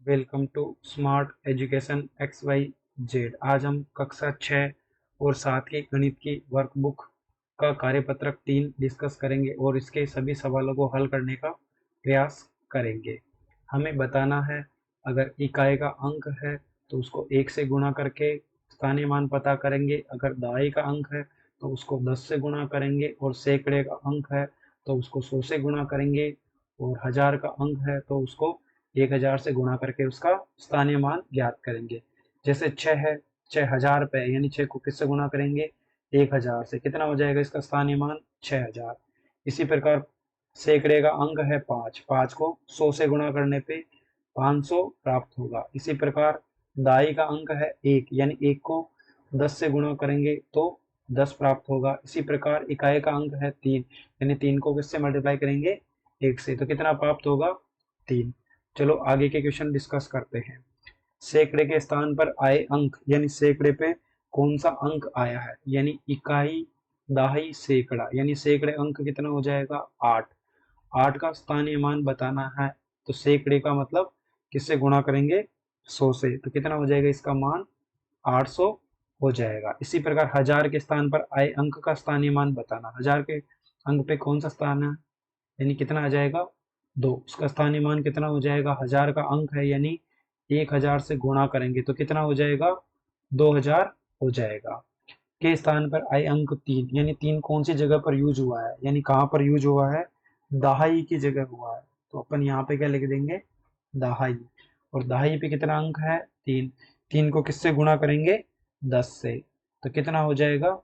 Welcome to smart education X Y Z. आज हम कक्षा 6 और 7 की गणित की वर्कबुक का कार्यपत्रक 3 डिस्कस करेंगे और इसके सभी सवालों को हल करने का प्रयास करेंगे। हमें बताना है, अगर इकाई का अंक है तो उसको 1 से गुणा करके स्थानीय मान पता करेंगे। अगर दहाई का अंक है तो उसको 10 से गुणा करेंगे और सैकड़े का अंक है तो उसको 100 से गुणा करेंगे और हजार का अंक है तो उसको 1000 से गुणा करके उसका स्थानीय मान ज्ञात करेंगे। जैसे 6 है, 6000 पे यानी 6 को किससे गुणा करेंगे? 1000 से। कितना हो जाएगा इसका स्थानीय मान? 6000। इसी प्रकार सैकड़े का अंक है 5, 5 को 100 से गुणा करने पे 500 प्राप्त होगा। इसी प्रकार दाई का अंक है 1, यानी 1 को 10 से गुणा करेंगे तो 10 प्राप्त होगा। इसी प्रकार इकाई का अंक है 3, यानी 3 को किससे मल्टीप्लाई करेंगे? 1 से, तो कितना प्राप्त होगा? 3। चलो आगे के क्वेश्चन डिस्कस करते हैं। सैकड़े के स्थान पर आए अंक, यानी सैकड़े पे कौन सा अंक आया है, यानी इकाई, दहाई, सैकड़ा, यानी सैकड़े अंक कितना हो जाएगा? 8। 8 का स्थानीय मान बताना है तो सैकड़े का मतलब किससे गुणा करेंगे? 100 से, तो कितना हो जाएगा इसका मान? 800 हो जाएगा। इसी प्रकार हजार के स्थान पर आए अंक का स्थानीय मान बताना। हजार के अंक पे कौन सा स्थान है, यानी कितना आ जाएगा? 2। उसका स्थानीय मान कितना हो जाएगा? हजार का अंक है, यानी 1000 से गुणा करेंगे तो कितना हो जाएगा? 2000 हो जाएगा। के स्थान पर आए अंक 3, यानी 3 कौन सी जगह पर यूज हुआ है, यानी कहाँ पर यूज हुआ है? दहाई की जगह हुआ है, तो अपन यहाँ पे क्या लिख देंगे? दहाई। और दहाई पे कितना अंक है? 3। 3 को किससे गुणा करेंगे? 10 से, तो कितना हो जाएगा?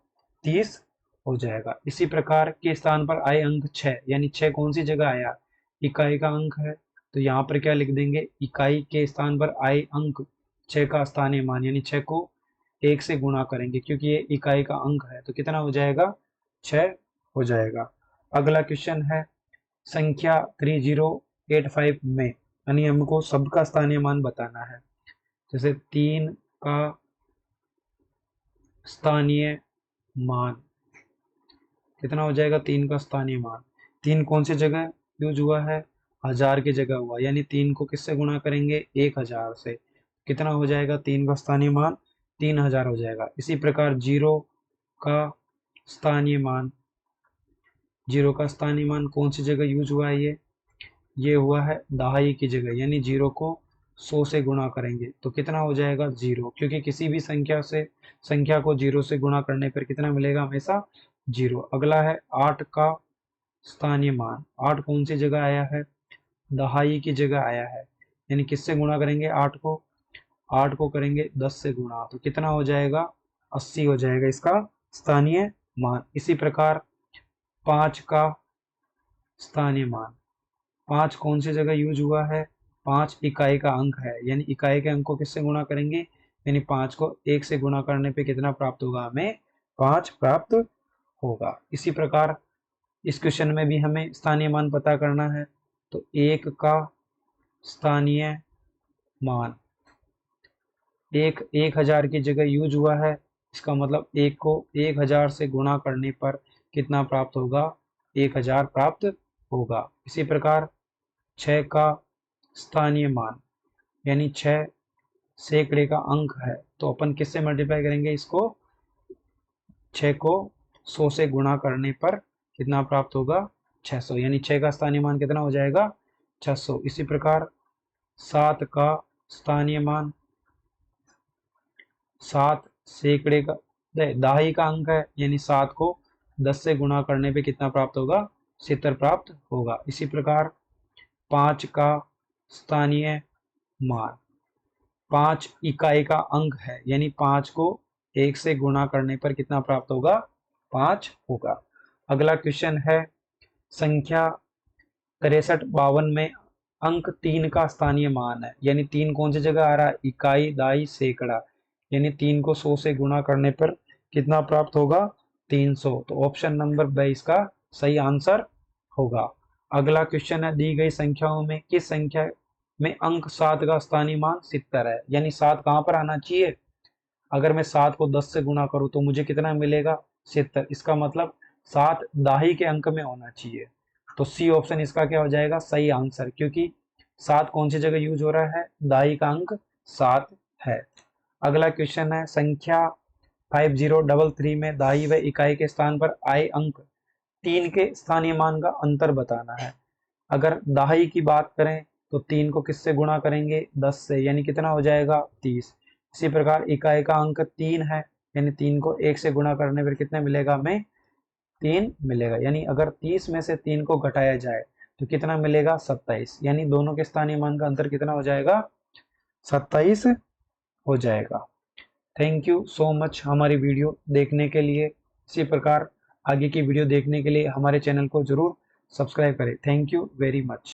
30 हो जाएगा। इसी प्रकार के स्थान पर आए अंक 6, यानी 6 कौन सी जगह आया? इकाई का अंक है, तो यहाँ पर क्या लिख देंगे? इकाई के स्थान पर आए अंक 6 का स्थानीय मान, यानी 6 को 1 से गुणा करेंगे क्योंकि ये इकाई का अंक है, तो कितना हो जाएगा? 6 हो जाएगा। अगला क्वेश्चन है, संख्या 3085 में यानी हमको सबका स्थानीय मान बताना है। जैसे 3 का स्थानीय मान कितना हो जाएगा? 3 का स्थानीय मान, 3 कौन सी जगह यूज हुआ है? हजार की जगह हुआ, यानी 3 को किससे गुणा करेंगे? 1000 से। कितना हो जाएगा? 3 का स्थानीय मान 3000 हो जाएगा। इसी प्रकार जीरो का स्थानीय मान, जीरो का स्थानीय मान कौन सी जगह यूज हुआ है? ये हुआ है दहाई की जगह, यानी जीरो को 100 से गुणा करेंगे तो कितना हो जाएगा? जीरो, क्योंकि किसी भी संख्या को जीरो से गुणा करने पर कितना मिलेगा? हमेशा जीरो। अगला है 8 का स्थानीय मान। 8 कौन सी जगह आया है? दहाई की जगह आया है, यानी किससे गुणा करेंगे 8 को? 8 को करेंगे 10 से गुणा, तो कितना हो जाएगा? 80 हो जाएगा इसका स्थानीय मान। इसी प्रकार 5 का स्थानीय मान, 5 कौन सी जगह यूज हुआ है? 5 इकाई का अंक है, यानी इकाई के अंक को किससे गुणा करेंगे? यानी 5 को 1 से गुणा करने पे कितना प्राप्त होगा? हमें 5 प्राप्त होगा। इसी प्रकार इस क्वेश्चन में भी हमें स्थानीय मान पता करना है, तो 1 का स्थानीय मान, 1000 की जगह यूज हुआ है, इसका मतलब 1 को 1000 से गुणा करने पर कितना प्राप्त होगा? 1000 प्राप्त होगा। इसी प्रकार 6 का स्थानीय मान, यानी 6 सैकड़े का अंक है, तो अपन किससे मल्टीप्लाई करेंगे इसको? 6 को 100 से गुणा करने पर कितना प्राप्त होगा? 600, यानी 6 का स्थानीय मान कितना हो जाएगा? 600। इसी प्रकार 7 का स्थानीय मान, 7 सैकड़े का दहाई का अंक है, यानी 7 को 10 से गुणा करने पे कितना प्राप्त होगा? 70 प्राप्त होगा। इसी प्रकार 5 का स्थानीय मान, 5 इकाई का अंक है, यानी 5 को 1 से गुणा करने पर कितना प्राप्त होगा? 5 होगा। अगला क्वेश्चन है, संख्या 6352 में अंक 3 का स्थानीय मान है, यानी 3 कौन सी जगह आ रहा है? इकाई, दाई, सैकड़ा, यानी 3 को 100 से गुणा करने पर कितना प्राप्त होगा? 300, तो ऑप्शन नंबर बी इसका सही आंसर होगा। अगला क्वेश्चन है, दी गई संख्याओं में किस संख्या में अंक 7 का स्थानीय मान 70 है, यानी 7 कहां पर आना चाहिए? अगर मैं 7 को 10 से गुणा करूं तो मुझे कितना मिलेगा? 70। इसका मतलब 7 दाही के अंक में होना चाहिए, तो सी ऑप्शन इसका क्या हो जाएगा? सही आंसर, क्योंकि 7 कौन सी जगह यूज हो रहा है? दाई का अंक 7 है। अगला क्वेश्चन है संख्या 5033 में दाई व इकाई के स्थान पर आए अंक 3 के स्थानीय मान का अंतर बताना है। अगर दहाई की बात करें तो 3 को किससे गुणा करेंगे? 10 से, यानी कितना हो जाएगा? 30। इसी प्रकार इकाई का अंक 3 है, यानी 3 को 1 से गुणा करने पर कितना मिलेगा हमें? 3 मिलेगा। यानी अगर 30 में से 3 को घटाया जाए तो कितना मिलेगा? 27। यानी दोनों के स्थानीय मान का अंतर कितना हो जाएगा? 27 हो जाएगा। थैंक यू सो मच हमारी वीडियो देखने के लिए। इसी प्रकार आगे की वीडियो देखने के लिए हमारे चैनल को जरूर सब्सक्राइब करें। Thank you very much.